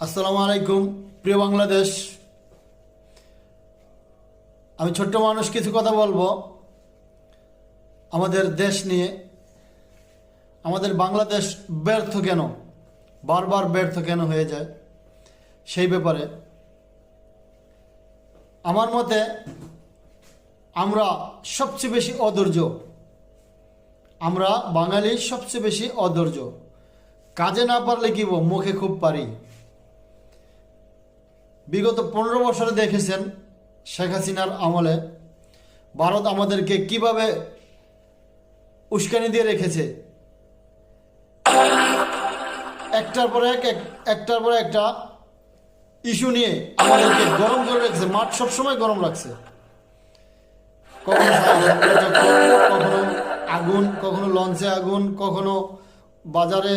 আসসালামু আলাইকুম প্রিয় বাংলাদেশ। আমি ছোট্ট মানুষ কিছু কথা বলবো আমাদের দেশ নিয়ে। আমাদের বাংলাদেশ ব্যর্থ কেন, বারবার ব্যর্থ কেন হয়ে যায় সেই ব্যাপারে আমার মতে আমরা সবচেয়ে বেশি অধৈর্য। আমরা বাঙালি সবচেয়ে বেশি অধৈর্য। কাজে না পারলে কি মুখে খুব পারি। বিগত 15 বছরে দেখেছেন শেখ হাসিনার আমলে ভারত আমাদেরকে কিভাবে উস্কানি দিয়ে রেখেছে। একটার পর একটা ইস্যু নিয়ে আমাদেরকে গরম করে রেখেছে। মাঠ সবসময় গরম রাখছে। কখনো কখনো আগুন, কখনো লঞ্চে আগুন, কখনো বাজারে